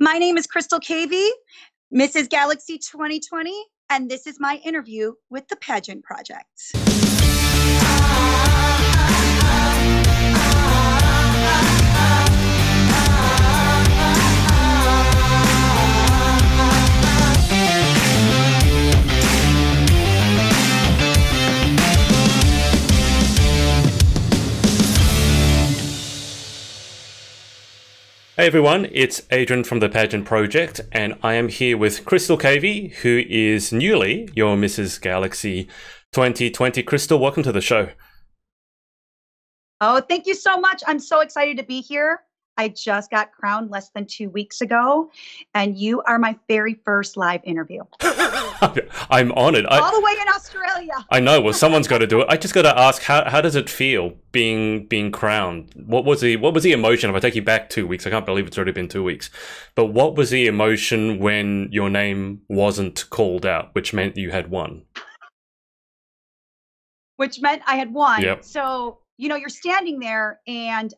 My name is Crystal Cavey, Mrs. Galaxy 2020, and this is my interview with the Pageant Project. Hey everyone, it's Adrian from the Pageant Project, and I am here with Crystal Cavey, who is newly your Mrs. Galaxy 2020. Crystal, welcome to the show. Oh, thank you so much. I'm so excited to be here. I just got crowned less than 2 weeks ago, and you are my very first live interview. I'm honored. All the way in Australia. I know. Well, someone's got to do it. I just got to ask, how does it feel being crowned? What was the emotion? If I take you back 2 weeks, I can't believe it's already been 2 weeks. But what was the emotion when your name wasn't called out, which meant you had won? Which meant I had won. Yep. So, you know, you're standing there and,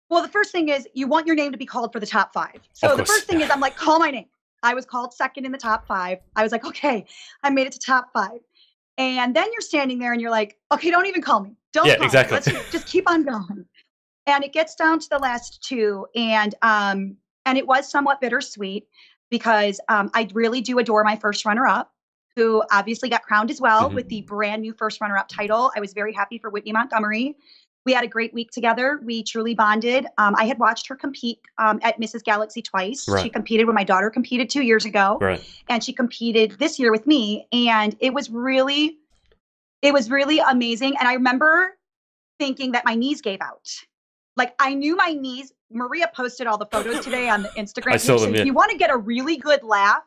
well, the first thing is you want your name to be called for the top 5. So the first thing is I'm like, call my name. I was called second in the top 5. I was like, okay, I made it to top 5. And then you're standing there and you're like, okay, don't even call me. Don't call exactly. me. Let's just keep on going. And it gets down to the last 2. And it was somewhat bittersweet because I really do adore my first runner-up, who obviously got crowned as well with the brand new first runner-up title. I was very happy for Whitney Montgomery. We had a great week together. We truly bonded. I had watched her compete at Mrs. Galaxy twice. Right. She competed when my daughter competed 2 years ago. Right. And she competed this year with me. And it was really amazing. And I remember thinking that my knees gave out. Like I knew my knees. Maria posted all the photos today on the Instagram. I saw them, yeah. If you want to get a really good laugh,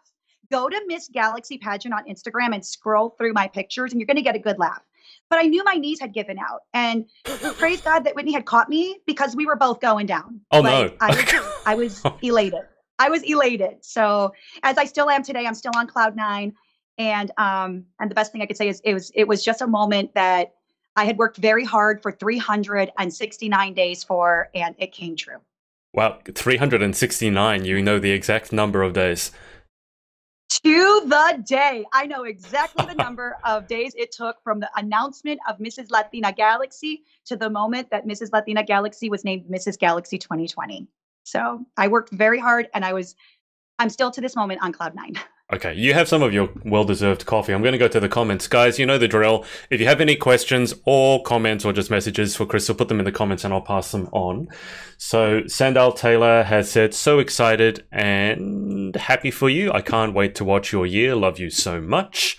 go to Miss Galaxy Pageant on Instagram and scroll through my pictures and you're going to get a good laugh. But I knew my knees had given out. And praise God that Whitney had caught me because we were both going down. Oh, like, no. I was elated. I was elated. So as I still am today, I'm still on cloud 9. And the best thing I could say is it was just a moment that I had worked very hard for 369 days for, and it came true. Wow, 369. You know the exact number of days. To the day. I know exactly the number of days it took from the announcement of Mrs. Latina Galaxy to the moment that Mrs. Latina Galaxy was named Mrs. Galaxy 2020. So I worked very hard and I'm still to this moment on cloud 9. Okay, you have some of your well-deserved coffee. I'm going to go to the comments. Guys, you know the drill. If you have any questions or comments or just messages for Crystal, put them in the comments and I'll pass them on. So Sandal Taylor has said, so excited and happy for you. I can't wait to watch your year. Love you so much.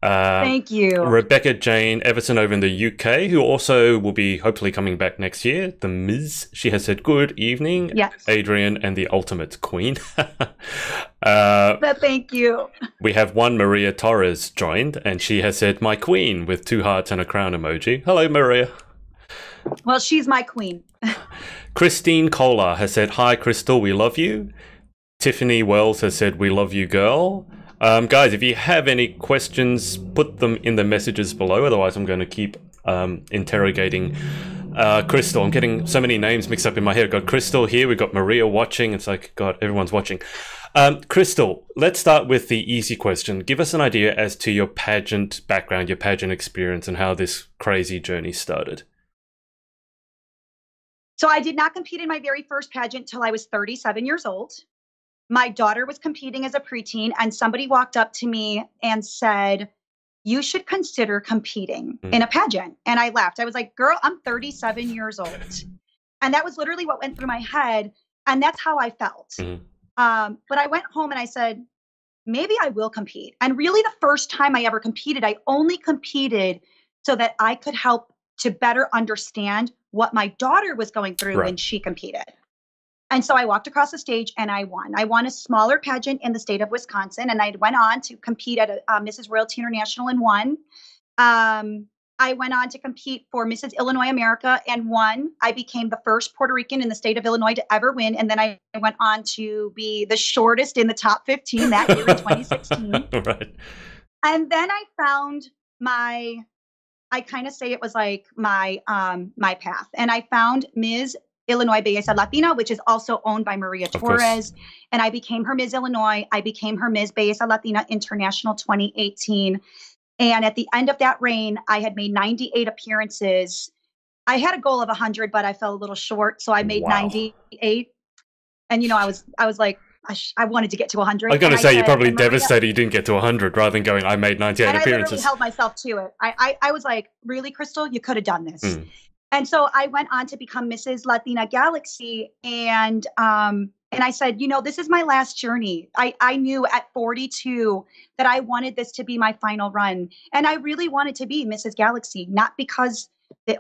Thank you. Rebecca Jane Everson over in the UK, who also will be hopefully coming back next year. The Ms. She has said, good evening, yes. Adrian and the ultimate queen. Thank you. We have one Maria Torres joined, and she has said, my queen, with 2 hearts and a crown emoji. Hello, Maria. Well, she's my queen. Christine Kohler has said, hi, Crystal, we love you. Tiffany Wells has said, we love you, girl. Guys, if you have any questions, put them in the messages below. Otherwise, I'm going to keep interrogating Crystal. I'm getting so many names mixed up in my head. We've got Crystal here. We've got Maria watching. It's like, God, everyone's watching. Crystal, let's start with the easy question. Give us an idea as to your pageant background, your pageant experience, and how this crazy journey started. So I did not compete in my very first pageant till I was 37 years old. My daughter was competing as a preteen and somebody walked up to me and said, you should consider competing in a pageant. And I laughed. I was like, girl, I'm 37 years old. And that was literally what went through my head. And that's how I felt. But I went home and I said, maybe I will compete. And really the first time I ever competed, I only competed so that I could help to better understand what my daughter was going through when she competed. And so I walked across the stage and I won. I won a smaller pageant in the state of Wisconsin, and I went on to compete at Mrs. Royalty International and won. I went on to compete for Mrs. Illinois America and won. I became the first Puerto Rican in the state of Illinois to ever win. And then I went on to be the shortest in the top 15 that year in 2016. Right. And then I found I kind of say it was like my path. And I found Ms. Illinois Belleza Latina, which is also owned by Maria Torres. And I became her Miss Illinois. I became her Miss Belleza Latina International 2018. And at the end of that reign, I had made 98 appearances. I had a goal of 100, but I fell a little short. So I made 98. And, you know, I was like, I wanted to get to 100. I was going to say, you're probably devastated you didn't get to 100 rather than going, I made 98 and appearances. I literally held myself to it. I was like, really, Crystal? You could have done this. And so I went on to become Mrs. Latina Galaxy. And I said, you know, this is my last journey. I knew at 42 that I wanted this to be my final run. And I really wanted to be Mrs. Galaxy, not because,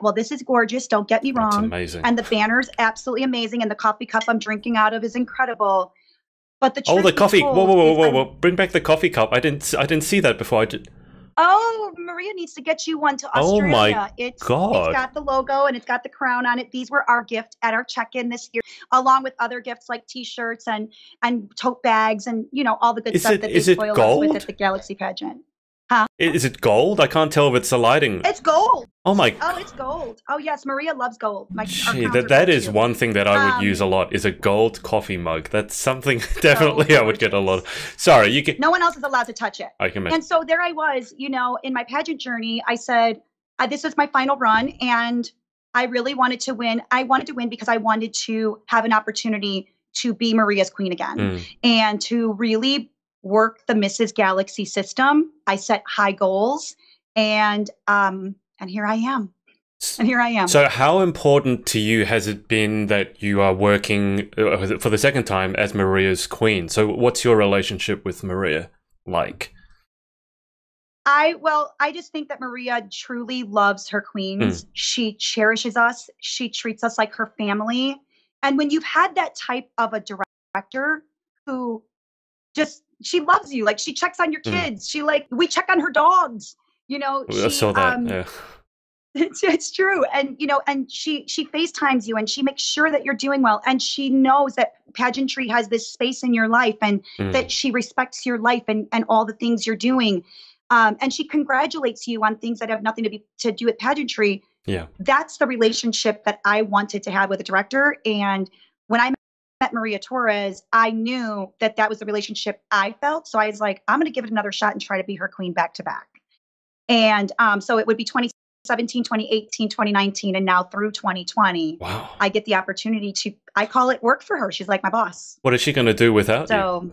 well, this is gorgeous. Don't get me wrong. That's amazing. And the banner's absolutely amazing. And the coffee cup I'm drinking out of is incredible. But the the coffee. Whoa. Bring back the coffee cup. I didn't see that before. Oh, Maria needs to get you one to Australia. Oh my God. It's got the logo and it's got the crown on it. These were our gift at our check-in this year, along with other gifts like t-shirts and tote bags and, you know, all the good stuff that they spoil us with at the Galaxy Pageant. Huh? Is it gold? I can't tell if it's the lighting. It's gold. Oh my! Oh, it's gold. Oh yes, Maria loves gold. That is one thing that I would use a lot is a gold coffee mug. That's something definitely I would get a lot. Sorry, you can. No one else is allowed to touch it. I can imagine. And so there I was, you know, in my pageant journey. I said, "This is my final run," and I really wanted to win. I wanted to win because I wanted to have an opportunity to be Maria's queen again and to really work the Mrs. Galaxy system. I set high goals, and here I am. And here I am. So how important to you has it been that you are working for the second time as Maria's queen? So what's your relationship with Maria like? I just think that Maria truly loves her queens. She cherishes us. She treats us like her family. And when you've had that type of a director who just, she loves you. Like, she checks on your kids. We check on her dogs. You know, I saw that. Yeah. It's true. And, you know, and she FaceTimes you and she makes sure that you're doing well. And she knows that pageantry has this space in your life and that she respects your life and all the things you're doing. And she congratulates you on things that have nothing to do with pageantry. Yeah. That's the relationship that I wanted to have with a director. And when I met Maria Torres, I knew that was the relationship I felt. So I was like, I'm going to give it another shot and try to be her queen back to back. And so it would be 2017, 2018, 2019, and now through 2020. Wow. I get the opportunity to, I call it work for her. She's like my boss. What is she going to do without you?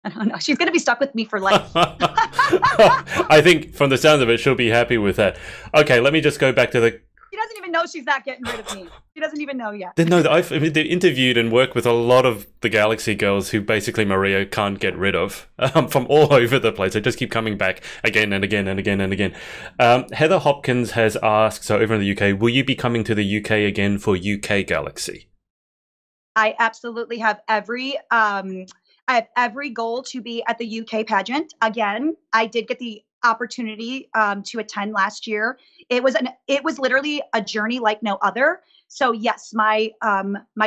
I don't know. She's going to be stuck with me for life. I think from the sounds of it, she'll be happy with that. Okay, let me just go back to the... She doesn't even know she's not getting rid of me. She doesn't even know yet. No, I've interviewed and worked with a lot of the Galaxy girls who basically Maria can't get rid of from all over the place. They just keep coming back again and again and again and again. Heather Hopkins has asked, so over in the UK, will you be coming to the UK again for UK Galaxy? I absolutely have every goal to be at the UK pageant again. I did get the opportunity to attend last year. It was literally a journey like no other. So yes, my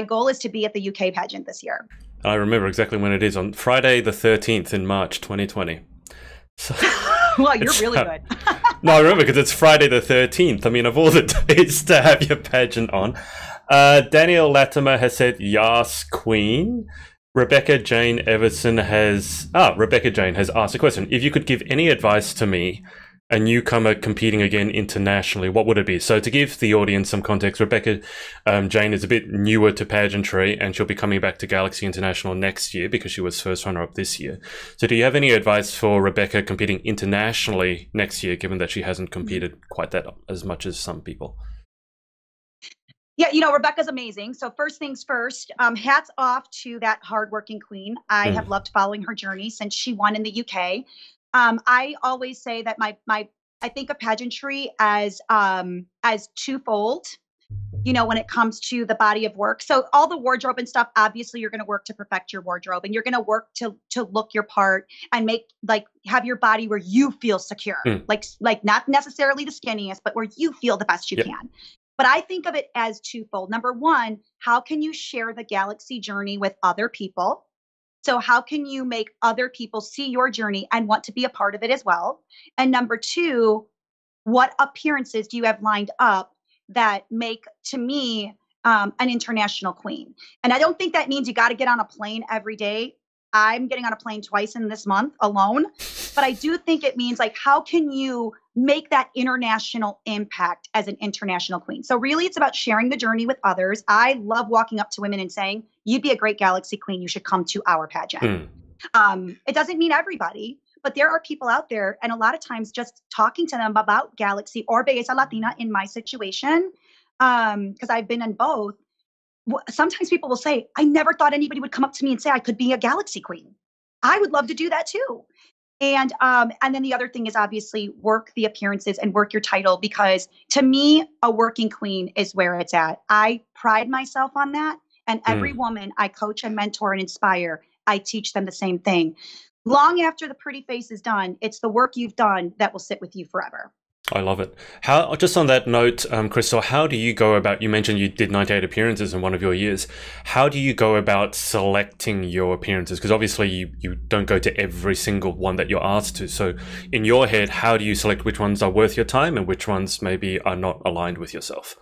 goal is to be at the UK pageant this year. I remember exactly when it is, on Friday the 13th in March 2020. So, well, you're really good. No, I remember because it's Friday the 13th. I mean, of all the days to have your pageant on. Daniel Latimer has said, "Yas, Queen." Rebecca Jane has asked a question. If you could give any advice to me, a newcomer competing again internationally, what would it be? So to give the audience some context, Rebecca Jane is a bit newer to pageantry and she'll be coming back to Galaxy International next year because she was first runner-up this year. So do you have any advice for Rebecca competing internationally next year, given that she hasn't competed quite that as much as some people? Yeah, you know, Rebecca's amazing. So first things first, hats off to that hardworking queen. I have loved following her journey since she won in the UK. I always say that I think of pageantry as twofold, you know, when it comes to the body of work. So all the wardrobe and stuff, obviously you're going to work to perfect your wardrobe and you're going to work to look your part and have your body where you feel secure, like not necessarily the skinniest, but where you feel the best you can. But I think of it as twofold. Number one, how can you share the Galaxy journey with other people? So how can you make other people see your journey and want to be a part of it as well? And number two, what appearances do you have lined up that make, to me, an international queen. And I don't think that means you got to get on a plane every day. I'm getting on a plane twice in this month alone. But I do think it means like, how can you make that international impact as an international queen? So really it's about sharing the journey with others. I love walking up to women and saying, you'd be a great galaxy queen. You should come to our pageant. It doesn't mean everybody, but there are people out there. And a lot of times just talking to them about galaxy or Belleza Latina in my situation, because I've been in both. Sometimes people will say, I never thought anybody would come up to me and say I could be a galaxy queen. I would love to do that too. And then the other thing is obviously work the appearances and work your title, because to me, a working queen is where it's at. I pride myself on that. And every woman I coach and mentor and inspire, I teach them the same thing. Long after the pretty face is done, it's the work you've done that will sit with you forever. I love it. How, just on that note, Crystal, how do you go about, you mentioned you did 98 appearances in one of your years. How do you go about selecting your appearances? Because obviously you don't go to every single one that you're asked to. So in your head, how do you select which ones are worth your time and which ones maybe are not aligned with yourself?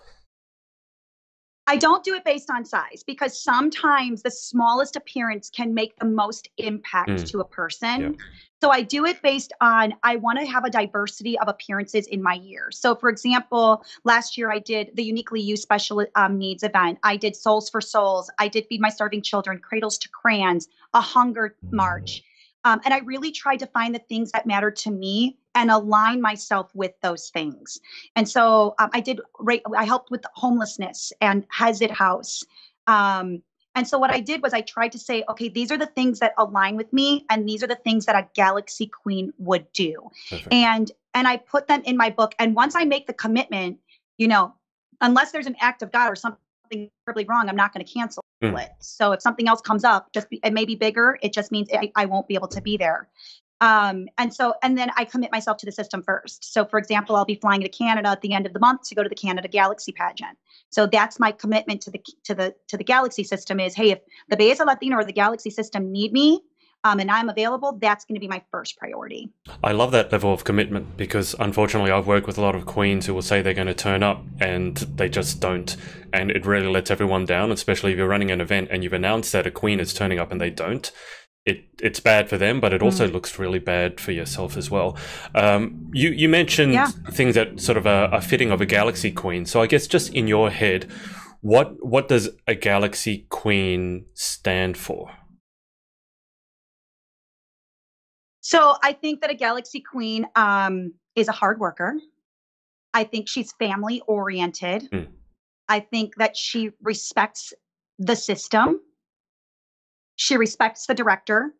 I don't do it based on size, because sometimes the smallest appearance can make the most impact to a person. Yeah. So I do it based on, I want to have a diversity of appearances in my year. So for example, last year I did the Uniquely You Special Needs event. I did Souls for Souls. I did Feed My Starving Children, Cradles to Crayons, a hunger march. And I really tried to find the things that mattered to me and align myself with those things. And so I helped with homelessness and Hazard House. And so what I did was I tried to say, okay, these are the things that align with me, and these are the things that a galaxy queen would do. Perfect. And I put them in my book. And once I make the commitment, unless there's an act of God or something terribly wrong, I'm not going to cancel it. So if something else comes up, it may be bigger. It just means I won't be able to be there. And then I commit myself to the system first. So for example, I'll be flying to Canada at the end of the month to go to the Canada Galaxy pageant. So that's my commitment to the Galaxy system is, hey, if the Belleza Latina or the Galaxy system need me, and I'm available, that's going to be my first priority. I love that level of commitment, because unfortunately I've worked with a lot of queens who will say they're going to turn up and they just don't. And it really lets everyone down, especially if you're running an event and you've announced that a queen is turning up and they don't. It's bad for them, but it also looks really bad for yourself as well. You mentioned things that sort of are fitting of a galaxy queen. So I guess just in your head, what does a galaxy queen stand for? So I think that a galaxy queen is a hard worker. I think she's family oriented. I think that she respects the system. She respects the director.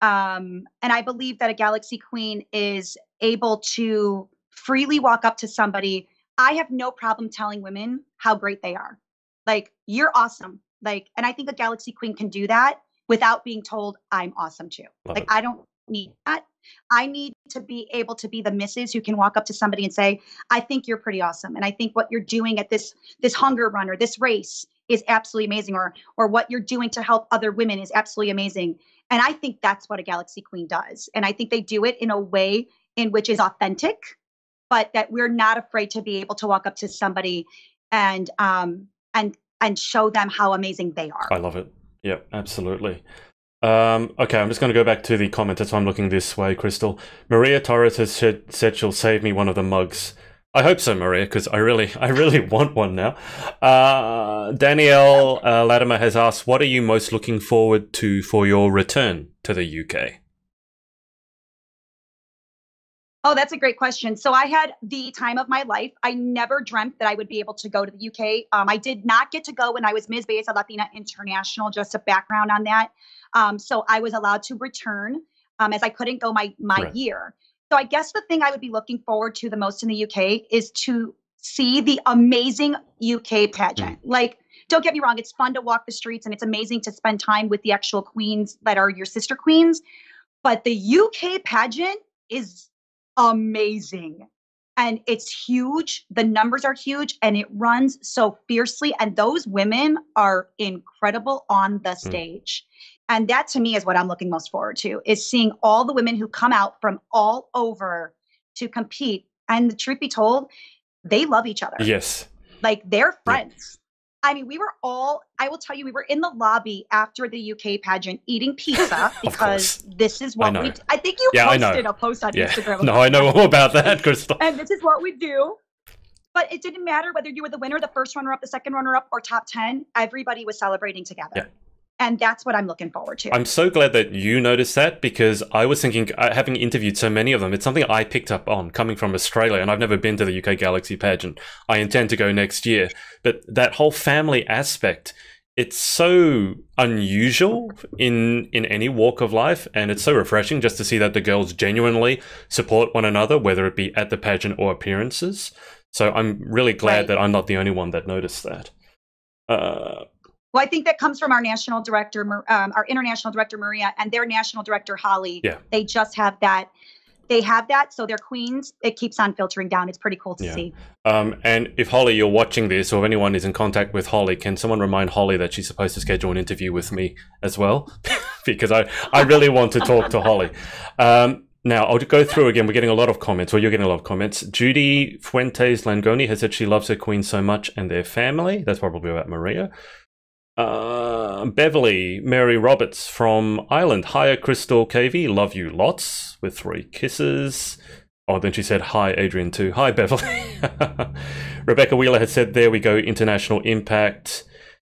And I believe that a galaxy queen is able to freely walk up to somebody. I have no problem telling women how great they are. Like, you're awesome. Like, and I think a galaxy queen can do that without being told I'm awesome too. I don't need that. I need to be able to be the missus who can walk up to somebody and say, I think you're pretty awesome. And I think what you're doing at this hunger run or this race is absolutely amazing, or what you're doing to help other women is absolutely amazing. And I think that's what a galaxy queen does. And I think they do it in a way in which is authentic, but that we're not afraid to be able to walk up to somebody and show them how amazing they are. I love it. Yeah, absolutely. Okay, I'm just going to go back to the comments. That's why I'm looking this way, Crystal. Maria Torres has said she'll save me one of the mugs. I hope so, Maria, because I really want one now. Danielle Latimer has asked, what are you most looking forward to for your return to the UK? Oh, that's a great question. So I had the time of my life. I never dreamt that I would be able to go to the UK. I did not get to go when I was Ms. Belleza Latina International, just a background on that. So I was allowed to return as I couldn't go my right. year. So I guess the thing I would be looking forward to the most in the UK is to see the amazing UK pageant. Like, don't get me wrong, it's fun to walk the streets and it's amazing to spend time with the actual queens that are your sister queens. But the UK pageant is amazing. And it's huge. The numbers are huge and it runs so fiercely. And those women are incredible on the stage. And that to me is what I'm looking most forward to, is seeing all the women who come out from all over to compete. And the truth be told, they love each other. Yes. Like, they're friends. I mean, I will tell you, we were in the lobby after the UK pageant eating pizza because this is what I think you posted a post on Instagram. No, I know all about that, Crystal. And this is what we do. But it didn't matter whether you were the winner, the first runner-up, the second runner-up, or top 10. Everybody was celebrating together. Yeah. And that's what I'm looking forward to. I'm so glad that you noticed that, because I was thinking, having interviewed so many of them, it's something I picked up on coming from Australia, and I've never been to the UK Galaxy pageant. I intend to go next year. But that whole family aspect, it's so unusual in any walk of life, and it's so refreshing just to see that the girls genuinely support one another, whether it be at the pageant or appearances. So I'm really glad that I'm not the only one that noticed that. Well, I think that comes from our national director, our international director, Maria, and their national director, Holly. Yeah. They just have that. They have that. So they're queens. It keeps on filtering down. It's pretty cool to see. And if Holly, you're watching this, or if anyone is in contact with Holly, can someone remind Holly that she's supposed to schedule an interview with me as well? Because I really want to talk to Holly. Now, I'll go through again. We're getting a lot of comments. Well, you're getting a lot of comments. Judy Fuentes Langoni has said she loves her queen so much and their family. That's probably about Maria. Beverly Mary Roberts from Ireland. Hiya, Crystal Cavey. Love you lots, with 3 kisses. Oh, then she said, hi, Adrian, too. Hi, Beverly. Rebecca Wheeler has said, there we go, international impact.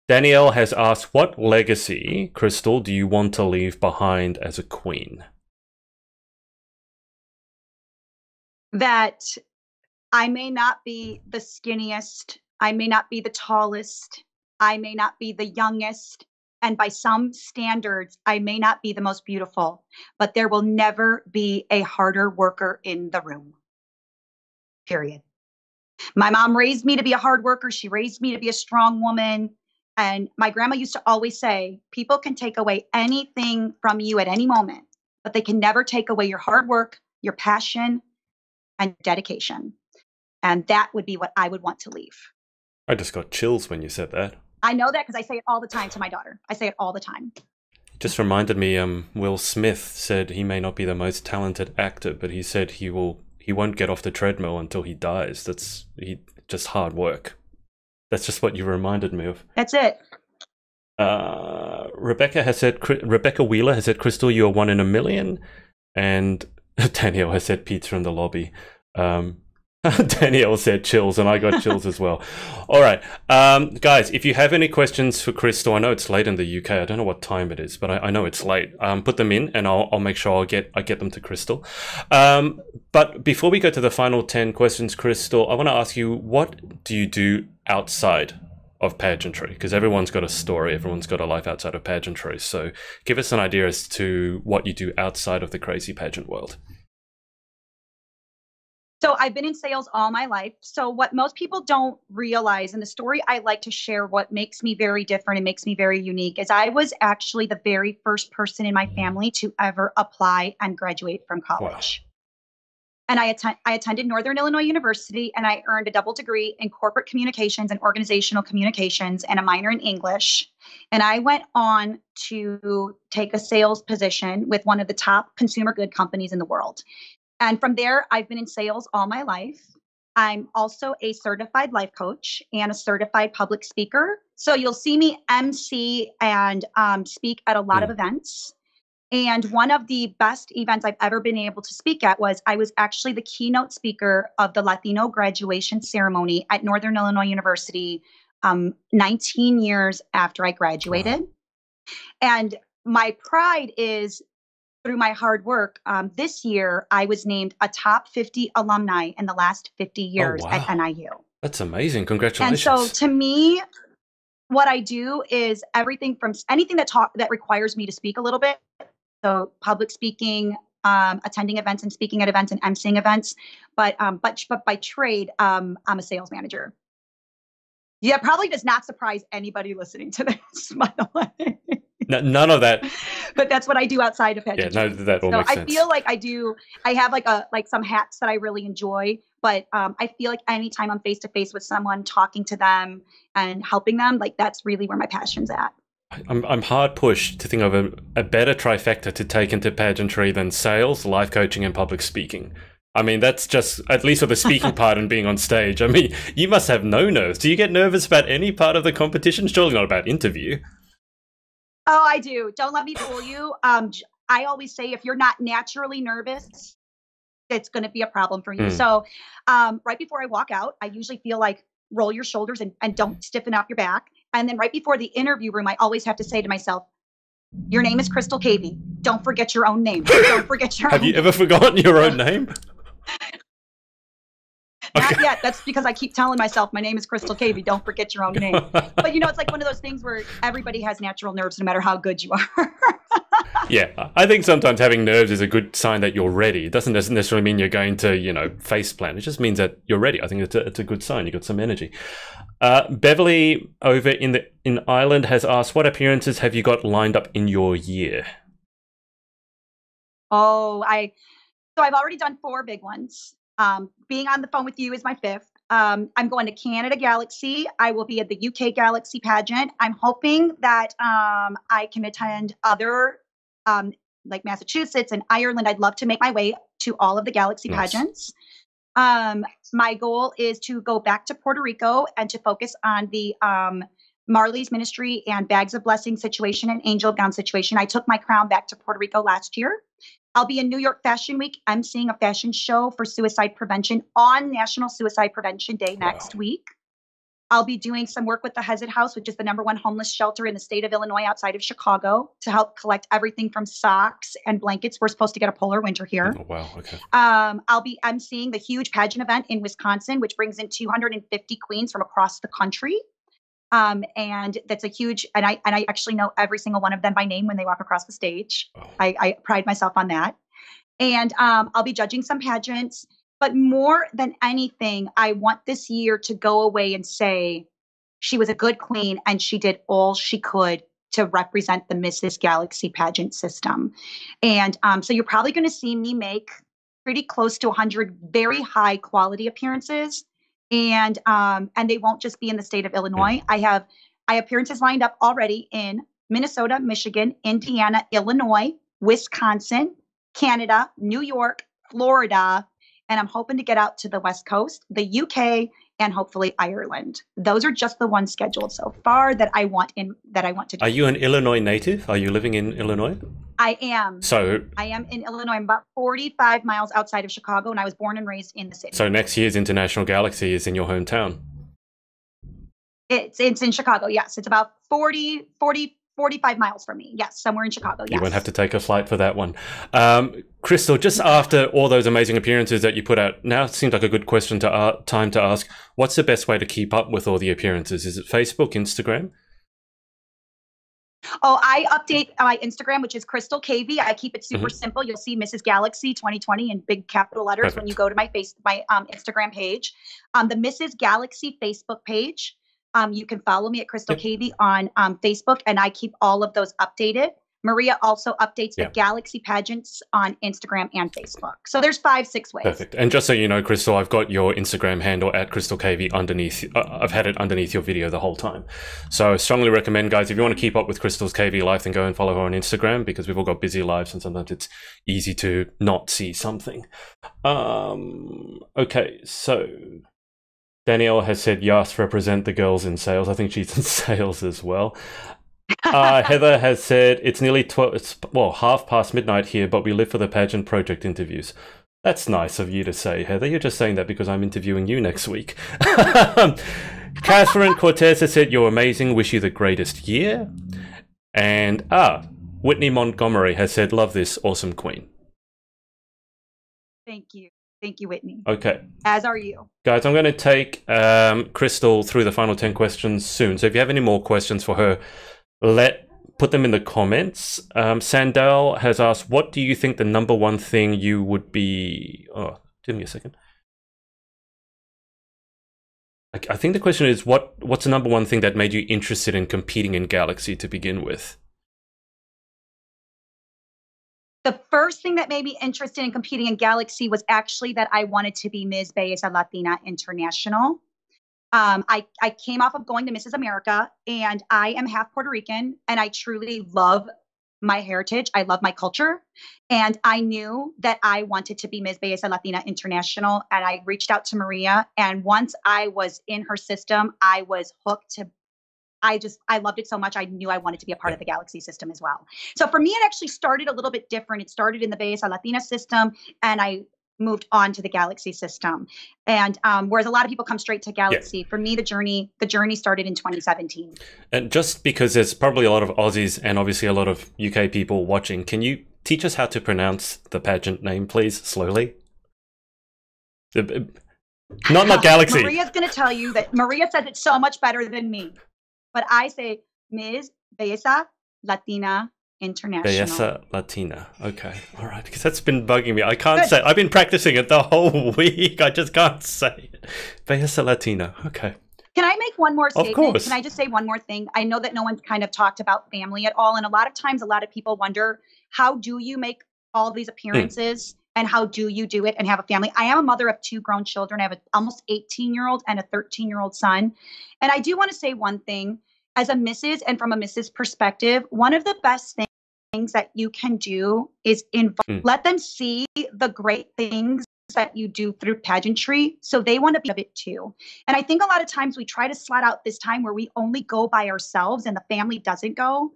Danielle has asked, what legacy, Crystal, do you want to leave behind as a queen? That I may not be the skinniest, I may not be the tallest, I may not be the youngest, and by some standards, I may not be the most beautiful, but there will never be a harder worker in the room. Period. My mom raised me to be a hard worker. She raised me to be a strong woman. And my grandma used to always say, people can take away anything from you at any moment, but they can never take away your hard work, your passion, and dedication. And that would be what I would want to leave. I just got chills when you said that. I know that because I say it all the time to my daughter. I say it all the time. Just reminded me, Will Smith said he may not be the most talented actor, but he said he won't get off the treadmill until he dies. That's just hard work. That's just what you reminded me of. That's it. Rebecca Wheeler has said, Crystal, you are 1 in a million. And Danielle has said pizza in the lobby. Danielle said chills, and I got chills as well. All right. Guys, if you have any questions for Crystal, I know it's late in the UK. I don't know what time it is, but I know it's late. Put them in, and I'll make sure I get them to Crystal. But before we go to the final 10 questions, Crystal, I want to ask you, what do you do outside of pageantry? Because everyone's got a story. Everyone's got a life outside of pageantry. So give us an idea as to what you do outside of the crazy pageant world. So I've been in sales all my life. So what most people don't realize, and the story I like to share, what makes me very different and makes me very unique, is I was actually the very first person in my family to ever apply and graduate from college. Wow. And I attended Northern Illinois University, and I earned a double degree in corporate communications and organizational communications and a minor in English. And I went on to take a sales position with one of the top consumer good companies in the world. And from there, I've been in sales all my life. I'm also a certified life coach and a certified public speaker. So you'll see me MC and speak at a lot of events. And one of the best events I've ever been able to speak at was I was actually the keynote speaker of the Latino graduation ceremony at Northern Illinois University 19 years after I graduated. Wow. And my pride is, through my hard work, this year, I was named a top 50 alumni in the last 50 years at NIU. That's amazing. Congratulations. And so to me, what I do is everything from anything that requires me to speak a little bit. So public speaking, attending events and speaking at events and emceeing events. But by trade, I'm a sales manager. Yeah, probably does not surprise anybody listening to this, by the way. None of that. But that's what I do outside of pageantry. Yeah, no, that all makes sense. I feel like I have like some hats that I really enjoy, but I feel like anytime I'm face to face with someone, talking to them and helping them, like that's really where my passion's at. I'm hard pushed to think of a better trifecta to take into pageantry than sales, life coaching, and public speaking. I mean, that's just, at least for the speaking part and being on stage. I mean, you must have no nerves. Do you get nervous about any part of the competition? Surely not about interview. Oh, I do. Don't let me fool you. I always say if you're not naturally nervous, it's going to be a problem for you. So right before I walk out, I usually feel like roll your shoulders and don't stiffen up your back. And then right before the interview room, I always have to say to myself, your name is Crystal Cavey. Don't forget your own name. Don't forget your Have you ever forgotten your own name? Not yet. That's because I keep telling myself my name is Crystal Cavey. Don't forget your own name. But it's like one of those things where everybody has natural nerves no matter how good you are. Yeah, I think sometimes having nerves is a good sign that you're ready. It doesn't necessarily mean you're going to, face plant. It just means that you're ready. I think it's a good sign. You got some energy. Beverly over in Ireland has asked, what appearances have you got lined up in your year? So I've already done 4 big ones. Being on the phone with you is my 5th. I'm going to Canada Galaxy. I will be at the UK Galaxy Pageant. I'm hoping that I can attend other, like Massachusetts and Ireland. I'd love to make my way to all of the Galaxy pageants. My goal is to go back to Puerto Rico and to focus on the Marley's Ministry and Bags of Blessing situation and Angel Gown situation. I took my crown back to Puerto Rico last year. I'll be in New York Fashion Week. I'm seeing a fashion show for suicide prevention on National Suicide Prevention Day next week. I'll be doing some work with the Hezet House, which is the #1 homeless shelter in the state of Illinois outside of Chicago, to help collect everything from socks and blankets. We're supposed to get a polar winter here. Oh, wow. Okay. I'm seeing the huge pageant event in Wisconsin, which brings in 250 queens from across the country. And that's a huge, and I actually know every single one of them by name when they walk across the stage. Oh. I pride myself on that. And I'll be judging some pageants, but more than anything, I want this year to go away and say she was a good queen and she did all she could to represent the Mrs. Galaxy pageant system. And so you're probably going to see me make pretty close to 100 very high quality appearances. And they won't just be in the state of Illinois. I have appearances lined up already in Minnesota, Michigan, Indiana, Illinois, Wisconsin, Canada, New York, Florida, and I'm hoping to get out to the West Coast, the UK, and hopefully Ireland. Those are just the ones scheduled so far that I want to do. Are you an Illinois native? Are you living in Illinois? I am. So I am in Illinois. I'm about 45 miles outside of Chicago, and I was born and raised in the city. So next year's International Galaxy is in your hometown? It's in Chicago, yes. It's about 45 miles from me. Yes, somewhere in Chicago, yes. You won't have to take a flight for that one. Crystal, just after all those amazing appearances that you put out, now it seems like a good time to ask, what's the best way to keep up with all the appearances? Is it Facebook, Instagram? Oh, I update my Instagram, which is Crystal Cavey. I keep it super simple. You'll see Mrs. Galaxy 2020 in big capital letters when you go to my Instagram page. The Mrs. Galaxy Facebook page. You can follow me at Crystal Cavey on Facebook, and I keep all of those updated. Maria also updates the Galaxy pageants on Instagram and Facebook. So there's 5-6 ways. Perfect. And just so you know, Crystal, I've got your Instagram handle at Crystal Cavey underneath. I've had it underneath your video the whole time. So I strongly recommend, guys, if you want to keep up with Crystal's Cavey life, then go and follow her on Instagram, because we've all got busy lives and sometimes it's easy to not see something. Okay, so Danielle has said, yes, represent the girls in sales. I think she's in sales as well. Heather has said, it's nearly 12, it's half past midnight here, but we live for the pageant project interviews. That's nice of you to say, Heather. You're just saying that because I'm interviewing you next week. Catherine Cortez has said, you're amazing. Wish you the greatest year. And Whitney Montgomery has said, love this awesome queen. Thank you. Thank you, Whitney. Okay. As are you. Guys, I'm going to take Crystal through the final 10 questions soon. So if you have any more questions for her, put them in the comments. Sandel has asked, what do you think the #1 thing you would be... Oh, give me a second. I think the question is, what's the #1 thing that made you interested in competing in Galaxy to begin with? The first thing that made me interested in competing in Galaxy was actually that I wanted to be Ms. Belleza Latina International. I came off of going to Mrs. America, and I am half Puerto Rican, and I truly love my heritage. I love my culture. And I knew that I wanted to be Ms. Belleza Latina International. And I reached out to Maria. And once I was in her system, I was hooked to I loved it so much. I knew I wanted to be a part of the Galaxy system as well. So for me, it actually started a little bit different. It started in the Belleza Latina system, and I moved on to the Galaxy system. And whereas a lot of people come straight to Galaxy, for me, the journey started in 2017. And just because there's probably a lot of Aussies and obviously a lot of UK people watching, can you teach us how to pronounce the pageant name, please, slowly? Not Galaxy. Maria's going to tell you that Maria says it so much better than me. But I say Ms. Belleza Latina International. Belleza Latina. Okay. All right. Because that's been bugging me. I can't say. I've been practicing it the whole week. I just can't say it. Belleza Latina. Okay. Can I make one more statement? Of course. Can I just say one more thing? I know that no one's kind of talked about family at all. And a lot of times, a lot of people wonder, how do you make all these appearances? And how do you do it and have a family? I am a mother of 2 grown children. I have an almost 18-year-old and a 13-year-old son. And I do want to say one thing. As a Mrs. and from a Mrs. perspective, one of the best things that you can do is let them see the great things that you do through pageantry. So they want to be of it too. And I think a lot of times we try to slot out this time where we only go by ourselves and the family doesn't go.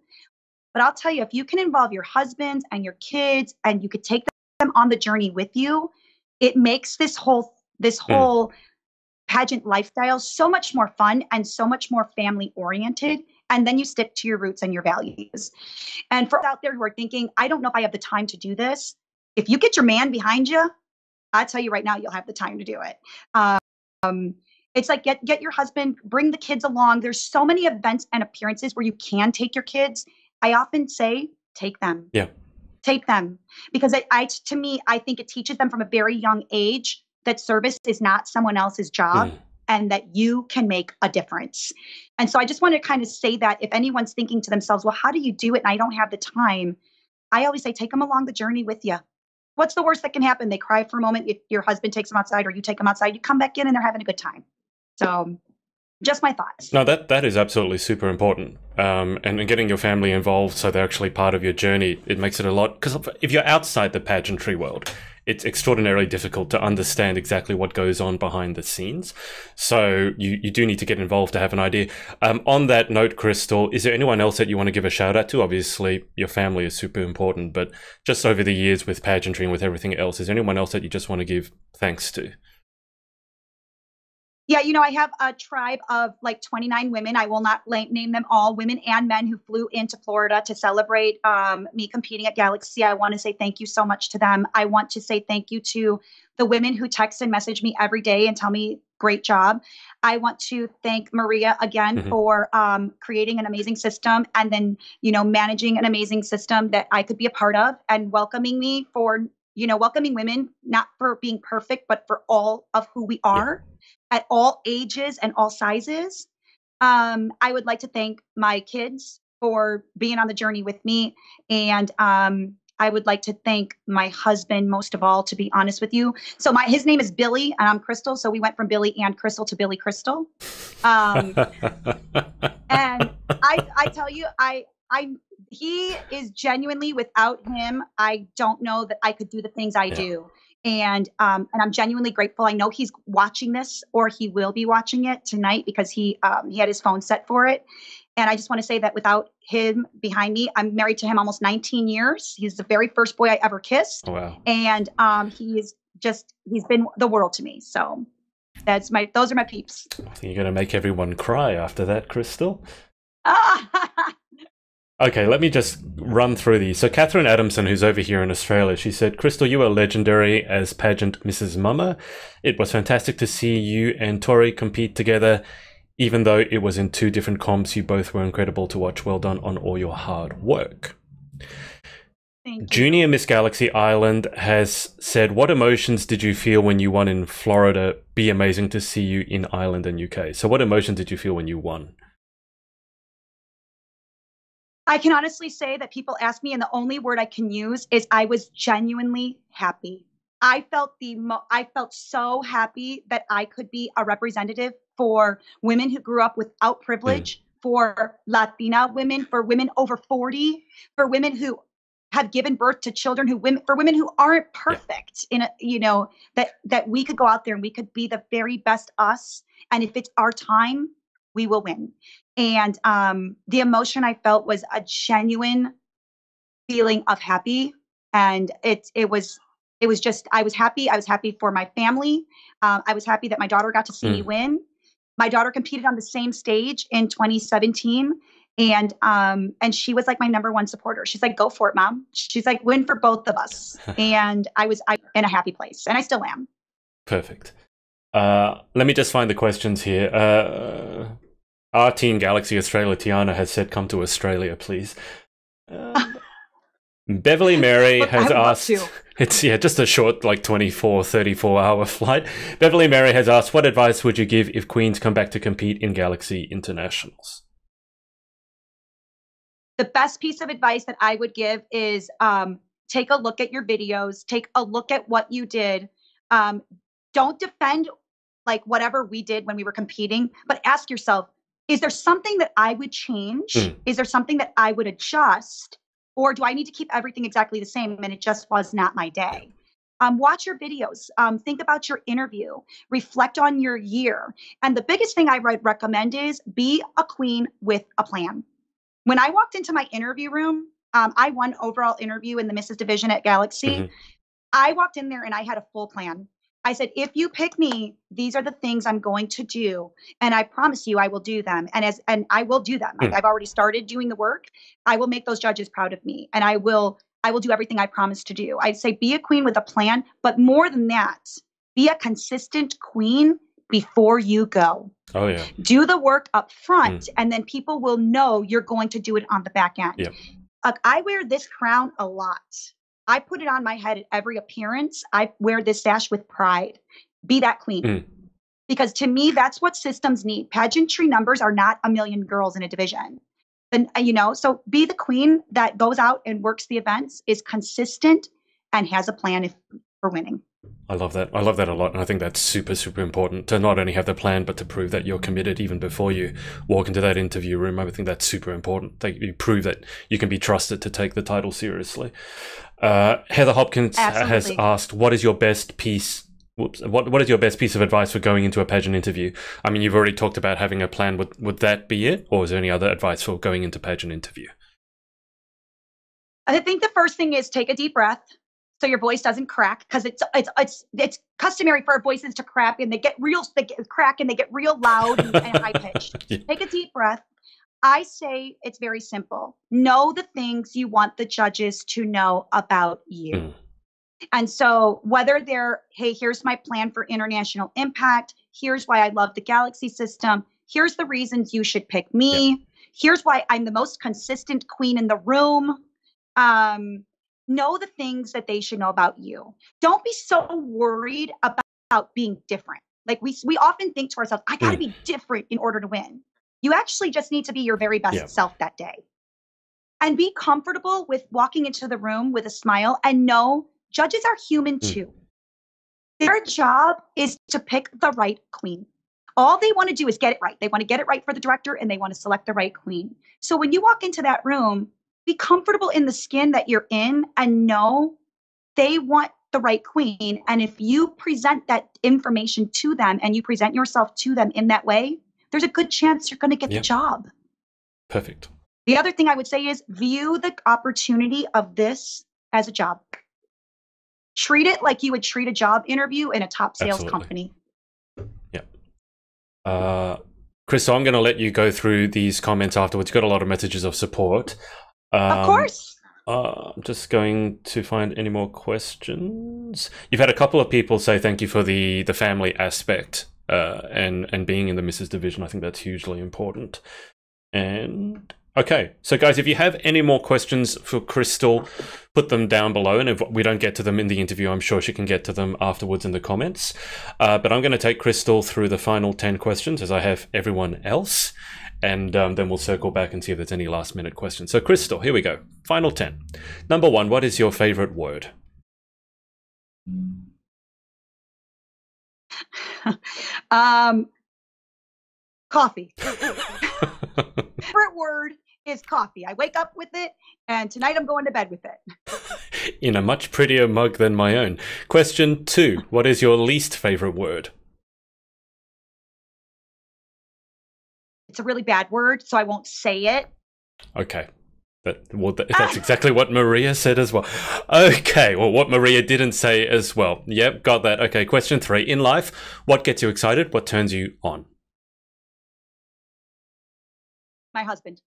But I'll tell you, if you can involve your husbands and your kids and you could take them on the journey with you, it makes this whole pageant lifestyle so much more fun and so much more family oriented. And then you stick to your roots and your values. And for out there who are thinking, I don't know if I have the time to do this. If you get your man behind you, I tell you right now, you'll have the time to do it. It's like, get your husband, bring the kids along. There's so many events and appearances where you can take your kids. I often say, take them. Yeah. Take them, because to me, I think it teaches them from a very young age that service is not someone else's job and that you can make a difference. And so I just want to kind of say that if anyone's thinking to themselves, well, how do you do it? And I don't have the time. I always say, take them along the journey with you. What's the worst that can happen? They cry for a moment. If your husband takes them outside or you take them outside, you come back in and they're having a good time. So just my thoughts. No, that is absolutely super important. And getting your family involved so they're actually part of your journey, it makes it a lot, because if you're outside the pageantry world, it's extraordinarily difficult to understand exactly what goes on behind the scenes. So you do need to get involved to have an idea. On that note, Crystal, is there anyone else that you want to give a shout out to? Obviously, your family is super important, but just over the years with pageantry and with everything else, is there anyone else that you just want to give thanks to? Yeah, I have a tribe of like 29 women. I will not name them all, women and men who flew into Florida to celebrate me competing at Galaxy. I want to say thank you so much to them. I want to say thank you to the women who text and message me every day and tell me, great job. I want to thank Maria again for creating an amazing system and then, managing an amazing system that I could be a part of and welcoming me for, welcoming women, not for being perfect, but for all of who we are. At all ages and all sizes. I would like to thank my kids for being on the journey with me. And I would like to thank my husband most of all, to be honest with you. So his name is Billy and I'm Crystal. So we went from Billy and Crystal to Billy Crystal. And I tell you, he is genuinely, without him, I don't know that I could do the things I do. And I'm genuinely grateful. I know he's watching this, or he will be watching it tonight because he had his phone set for it. And I just want to say that without him behind me, I'm married to him almost 19 years. He's the very first boy I ever kissed. Oh, wow. And he's been the world to me. So those are my peeps. I think you're going to make everyone cry after that, Crystal. Okay, let me just run through these. So Catherine Adamson, who's over here in Australia, she said, Crystal, you are legendary as pageant Mrs. Mama. It was fantastic to see you and Tori compete together. Even though it was in 2 different comps, you both were incredible to watch. Well done on all your hard work. Thank you. Junior Miss Galaxy Ireland has said, what emotions did you feel when you won in Florida? Be amazing to see you in Ireland and UK. So what emotions did you feel when you won? I can honestly say that people ask me, and the only word I can use is I was genuinely happy. I felt so happy that I could be a representative for women who grew up without privilege, for Latina women, for women over 40, for women who have given birth to children, for women who aren't perfect, in a, you know, that we could go out there and we could be the very best us. And if it's our time, we will win. And the emotion I felt was a genuine feeling of happy. And it was just, I was happy. I was happy for my family. I was happy that my daughter got to see me win. My daughter competed on the same stage in 2017. And she was like my #1 supporter. She's like, go for it, Mom. She's like, win for both of us. And I was in a happy place, and I still am. Perfect. Let me just find the questions here. Our Team Galaxy Australia, Tiana, has said, come to Australia, please. Beverly Mary has asked, it's just a short, like 24, 34-hour flight. Beverly Mary has asked, what advice would you give if queens come back to compete in Galaxy Internationals? The best piece of advice that I would give is take a look at your videos, take a look at what you did. Don't defend like whatever we did when we were competing, but ask yourself, is there something that I would change? Is there something that I would adjust? Or do I need to keep everything exactly the same and it just was not my day? Watch your videos. Think about your interview. Reflect on your year. And the biggest thing I would recommend is be a queen with a plan. When I walked into my interview room, I won overall interview in the Mrs. Division at Galaxy. I walked in there and I had a full plan. I said, if you pick me, these are the things I'm going to do. And I promise you I will do them. And I will do them. I've already started doing the work. I will make those judges proud of me. And I will do everything I promised to do. I'd say be a queen with a plan, but more than that, be a consistent queen before you go. Oh, yeah. Do the work up front, and then people will know you're going to do it on the back end. Yep. I wear this crown a lot. I put it on my head at every appearance. I wear this sash with pride. Be that queen. Because to me, that's what systems need. Pageantry numbers are not 1 million girls in a division. And, so be the queen that goes out and works the events, is consistent, and has a plan for winning. I love that. I love that a lot. And I think that's super, super important to not only have the plan, but to prove that you're committed even before you walk into that interview room. I think that's super important. That you prove that you can be trusted to take the title seriously. Heather Hopkins has asked, what is your best piece? What is your best piece of advice for going into a pageant interview? I mean, you've already talked about having a plan. Would that be it? Or is there any other advice for going into pageant interview? I think the first thing is take a deep breath so your voice doesn't crack, because it's customary for our voices to crack and they get real loud and high pitched. Yeah. Take a deep breath. I say it's very simple. Know the things you want the judges to know about you. And so whether they're, hey, here's my plan for international impact. Here's why I love the Galaxy system. Here's the reasons you should pick me. Yeah. Here's why I'm the most consistent queen in the room. Know the things that they should know about you. Don't be so worried about being different. Like we often think to ourselves, I got to be different in order to win. You actually just need to be your very best self that day. And be comfortable with walking into the room with a smile, and know judges are human too. Their job is to pick the right queen. All they want to do is get it right. They want to get it right for the director, and they want to select the right queen. So when you walk into that room, be comfortable in the skin that you're in, and know they want the right queen. And if you present that information to them and you present yourself to them in that way, there's a good chance you're going to get the job. Perfect. The other thing I would say is view the opportunity of this as a job. Treat it like you would treat a job interview in a top sales company. Yeah. Chris, so I'm going to let you go through these comments afterwards. You've got a lot of messages of support. Of course. I'm just going to find any more questions. You've had a couple of people say thank you for the family aspect and being in the Mrs. Division. I think that's hugely important. And okay, so guys, if you have any more questions for Crystal, put them down below. And if we don't get to them in the interview, I'm sure she can get to them afterwards in the comments. But I'm going to take Crystal through the final 10 questions, as I have everyone else. And then we'll circle back and see if there's any last minute questions. So Crystal, here we go. Final 10. Number 1, what is your favorite word? Coffee. Favorite word is coffee. I wake up with it, and tonight I'm going to bed with it. In a much prettier mug than my own. Question 2. What is your least favorite word? It's a really bad word, so I won't say it. Okay. That's exactly what Maria said as well. Okay, well, what Maria didn't say as well. Yep, got that. Okay, question 3. In life, what gets you excited? What turns you on? My husband.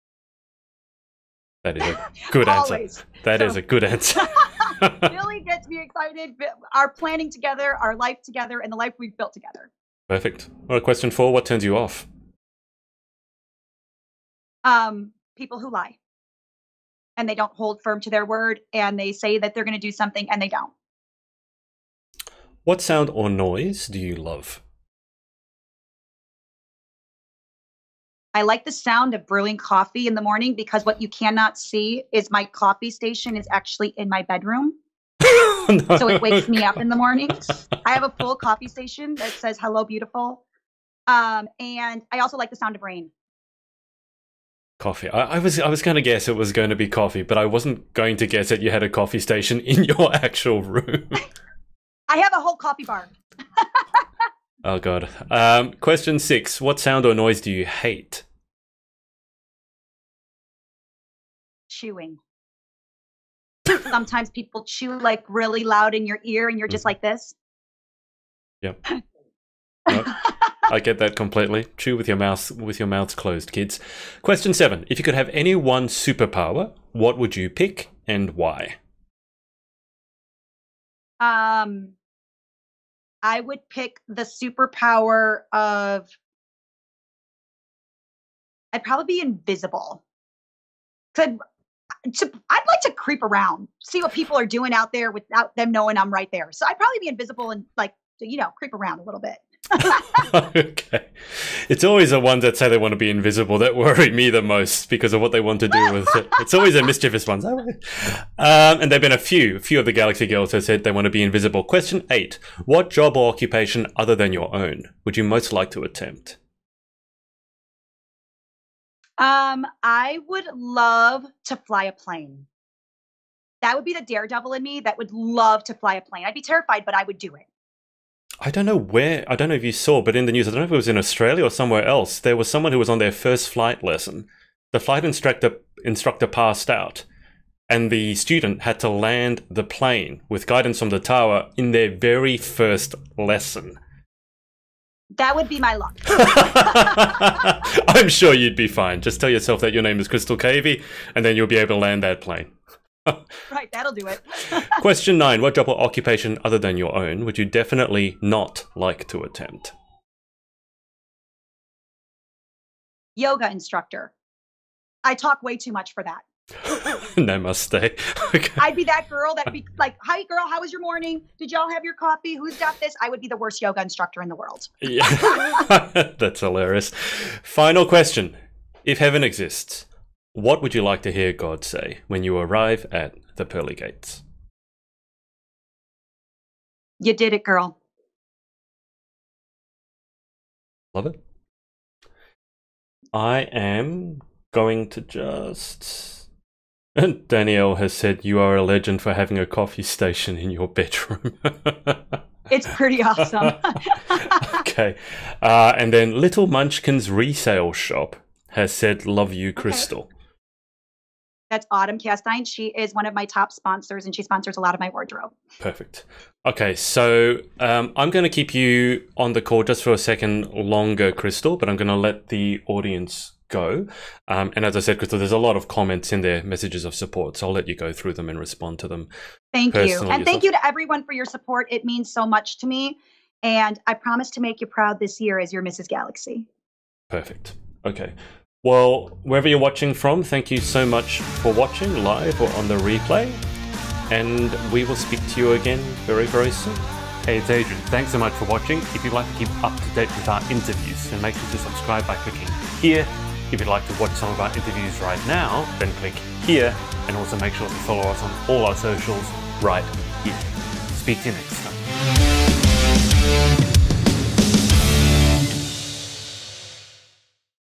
That is a good answer. That is a good answer. Billy gets me excited. Our planning together, our life together, and the life we've built together. Perfect. All right, question 4. What turns you off? People who lie. And they don't hold firm to their word, and they say that they're going to do something, and they don't. What sound or noise do you love? I like the sound of brewing coffee in the morning because what you cannot see is my coffee station is actually in my bedroom. No. So it wakes me up in the morning. I have a full coffee station that says, "Hello, beautiful." And I also like the sound of rain. Coffee. I was going to guess it was going to be coffee, but I wasn't going to guess that you had a coffee station in your actual room. I have a whole coffee bar. Oh, God. Question 6. What sound or noise do you hate? Chewing. Sometimes people chew like really loud in your ear and you're just like this. Yep. Nope. I get that completely. Chew with your mouths closed, kids. Question 7. If you could have any one superpower, what would you pick and why? I would pick the superpower of... I'd probably be invisible. I'd like to creep around, see what people are doing out there without them knowing I'm right there. So I'd probably be invisible and creep around a little bit. Okay. It's always the ones that say they want to be invisible that worry me the most because of what they want to do with it. It's always the mischievous ones. And there have been a few of the Galaxy Girls that said they want to be invisible. Question 8. What job or occupation other than your own would you most like to attempt? I would love to fly a plane. That would be the daredevil in me that would love to fly a plane. I'd be terrified, but I would do it. I don't know if you saw, but in the news, I don't know if it was in Australia or somewhere else, there was someone who was on their first flight lesson. The flight instructor passed out, and the student had to land the plane with guidance from the tower in their very first lesson. That would be my luck. I'm sure you'd be fine. Just tell yourself that your name is Crystal Cavey, and then you'll be able to land that plane. Right, that'll do it. Question 9. What job or occupation other than your own would you definitely not like to attempt? Yoga instructor. I talk way too much for that. Namaste. Okay. I'd be that girl that'd be like, "Hi girl, how was your morning? Did y'all have your coffee? Who's got this?" I would be the worst yoga instructor in the world. Yeah. That's hilarious. Final question. If heaven exists, what would you like to hear God say when you arrive at the pearly gates? You did it, girl. Love it. I am going to just... And Danielle has said you are a legend for having a coffee station in your bedroom. It's pretty awesome. Okay. And then Little Munchkin's Resale Shop has said, "Love you, Crystal." Okay. That's Autumn Castine. She is one of my top sponsors, and she sponsors a lot of my wardrobe. Perfect. Okay, so I'm going to keep you on the call just for a second longer, Crystal, but I'm going to let the audience go. And as I said, Crystal, there's a lot of comments in there, messages of support, so I'll let you go through them and respond to them. Thank you. And thank you to everyone for your support. It means so much to me. And I promise to make you proud this year as your Mrs. Galaxy. Perfect. Okay. Well, wherever you're watching from, thank you so much for watching live or on the replay. And we will speak to you again very, very soon. Hey, it's Adrian. Thanks so much for watching. If you'd like to keep up to date with our interviews, then make sure to subscribe by clicking here. If you'd like to watch some of our interviews right now, then click here. And also make sure to follow us on all our socials right here. Speak to you next time.